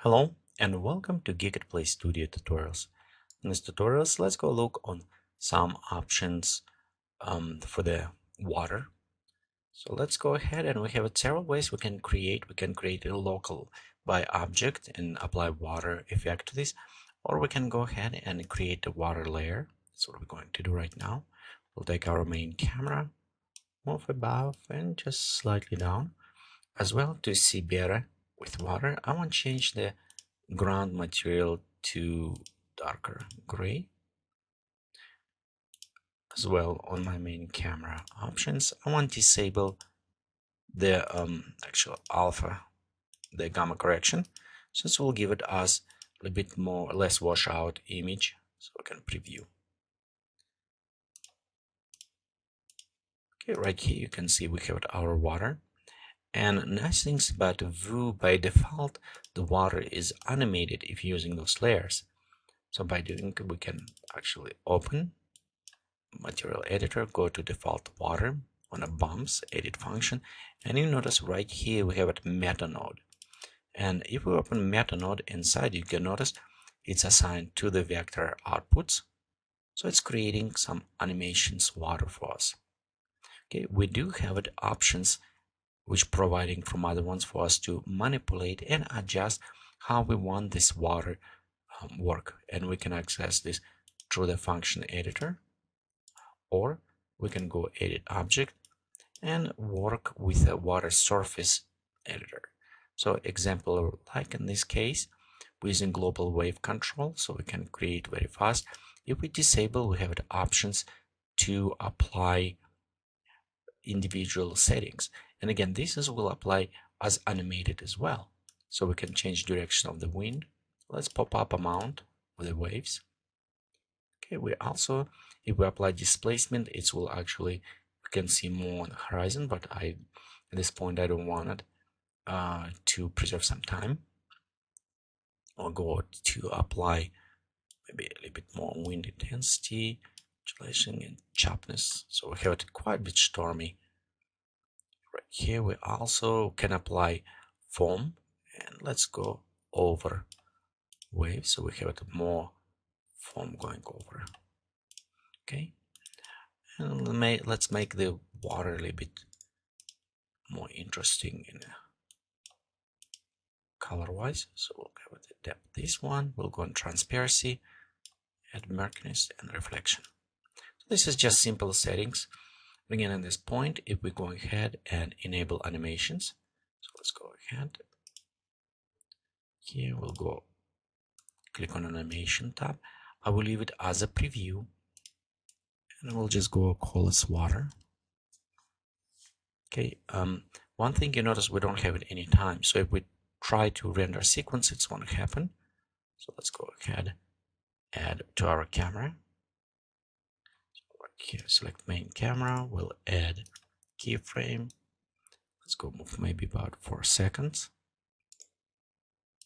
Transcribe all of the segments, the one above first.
Hello and welcome to Geekatplay Studio Tutorials. In this tutorials, let's go look on some options for the water. So let's go ahead and we have several ways we can create. We can create a local by object and apply water effect to this, or we can go ahead and create a water layer. That's what we're going to do right now. We'll take our main camera, move above and just slightly down. As well, to see better with water, I want to change the ground material to darker gray. As well, on my main camera options, I want to disable the actual alpha, the gamma correction, so this will give it us a little bit more less washout image, so we can preview. Okay, right here you can see we have our water. And nice things about Vue, by default, the water is animated if using those layers. So by doing, we can actually open material editor, go to default water on a bumps edit function, and you notice right here we have a meta node. And if we open meta node inside, you can notice it's assigned to the vector outputs. So it's creating some animations water for us. Okay, we do have it options which providing from other ones for us to manipulate and adjust how we want this water work, and we can access this through the function editor, or we can go edit object and work with a water surface editor. So example, like in this case, we're using global wave control, so we can create very fast. If we disable, we have the options to apply individual settings, and again this will apply as animated as well, so we can change direction of the wind. Let's pop up amount of the waves. Okay, we also, if we apply displacement, it will actually, we can see more on the horizon, but at this point I don't want it to preserve some time. I'll go to apply maybe a little bit more wind intensity, modulation, and sharpness, so we have it quite a bit stormy. Right here we also can apply foam, and let's go over wave, so we have more foam going over. Okay, and let's make the water a little bit more interesting in color wise, so we'll go with the depth. This one will go on transparency, add murkiness and reflection. So this is just simple settings. Again, at this point, if we go ahead and enable animations, so let's go ahead here, we'll go click on animation tab. I will leave it as a preview, and we'll just go call this water. Okay, one thing you notice, we don't have it any time, so if we try to render sequence, it's going to happen. So let's go ahead, add to our camera. So right here, select main camera, we'll add keyframe. Let's go move maybe about 4 seconds.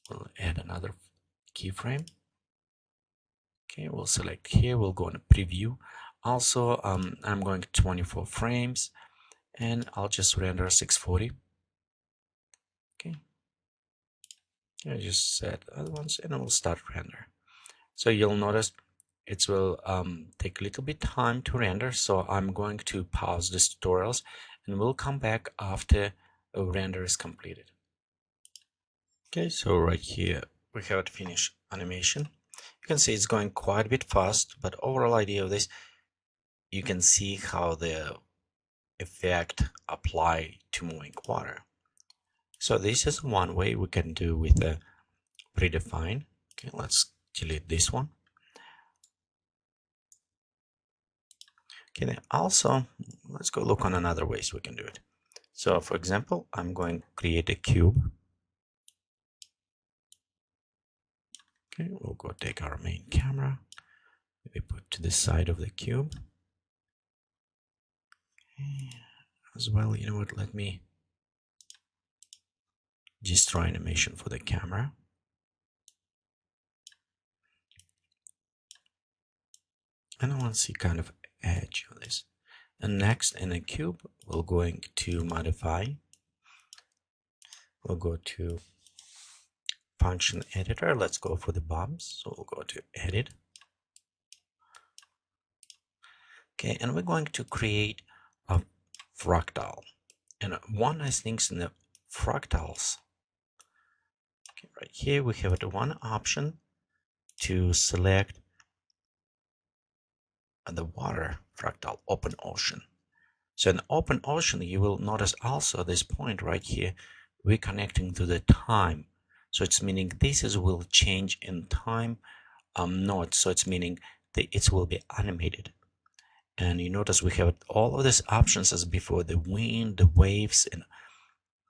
We'll add another keyframe. Okay, we'll select here, we'll go on a preview. Also, I'm going to 24 frames, and I'll just render 640. Okay, I just set other ones, and we'll start render. So you'll notice it will take a little bit time to render, so I'm going to pause this tutorials, and we'll come back after a render is completed. Okay, so right here we have it finished animation. You can see it's going quite a bit fast, but overall idea of this, you can see how the effect apply to moving water. So this is one way we can do with a predefined. Okay, let's delete this one. Okay, then also let's go look on another ways we can do it. So for example, I'm going to create a cube. Okay, we'll go take our main camera, maybe put to the side of the cube. Okay. As well, you know what, let me destroy animation for the camera. And I want to see kind of edge of this. And next in a cube, we're going to modify. We'll go to function editor, let's go for the bumps. So we'll go to edit. Okay, and we're going to create a fractal. And one nice thing in the fractals, okay, right here we have one option to select the water fractal, open ocean. So in open ocean, you will notice also this point right here, we're connecting to the time. So it's meaning this will change in time nodes. So it's meaning it will be animated. And you notice we have all of these options as before, the wind, the waves, and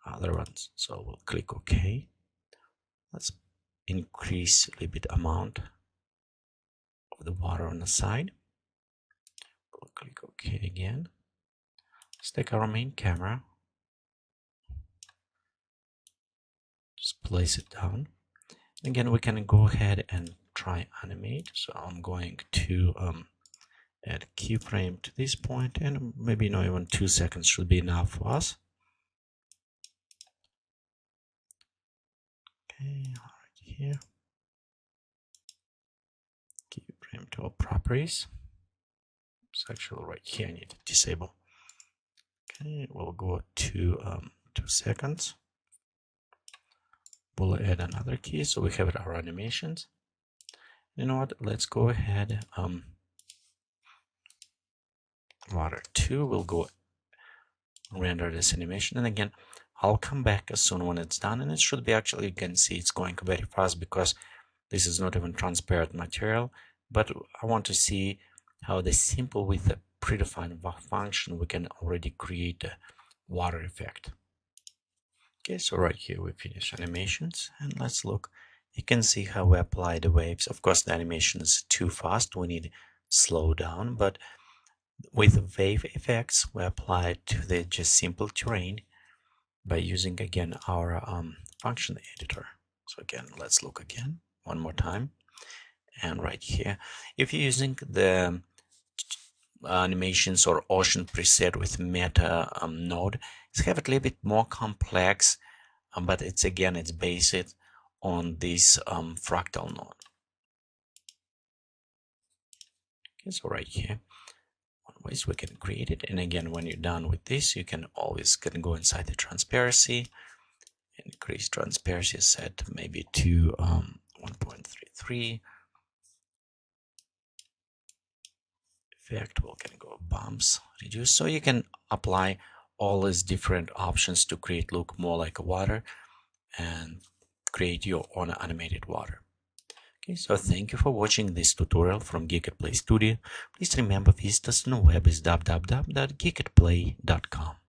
other ones. So we'll click OK. Let's increase a little bit amount of the water on the side. We'll click OK again. Let's take our main camera. Just place it down. Again, we can go ahead and try animate. So I'm going to add keyframe to this point, and maybe not even 2 seconds should be enough for us. Okay, right here. Keyframe to all properties. It's actually right here. I need to disable. Okay, we'll go to 2 seconds. We'll add another key so we have our animations. You know what? Let's go ahead. Water 2 will go render this animation, and again I'll come back as soon when it's done, and it should be actually, you can see it's going very fast because this is not even transparent material, but I want to see how the simple with a predefined function we can already create a water effect. Okay, so right here we finish animations, and let's look. You can see how we apply the waves. Of course the animation is too fast, we need to slow down, but with wave effects we apply it to the just simple terrain by using again our function editor. So again, let's look again one more time. And right here, if you're using the animations or ocean preset with meta node, it's have a little bit more complex, but it's again, it's based on this fractal node. Okay, so right here, one ways we can create it. And again, when you're done with this, you can always go inside the transparency, increase transparency set maybe to 1.33. Effect, we can go bumps, reduce. So you can apply all these different options to create look more like a water and create your own animated water. Okay, so thank you for watching this tutorial from Geekatplay Studio. Please remember, visit us on the web is www.geekatplay.com.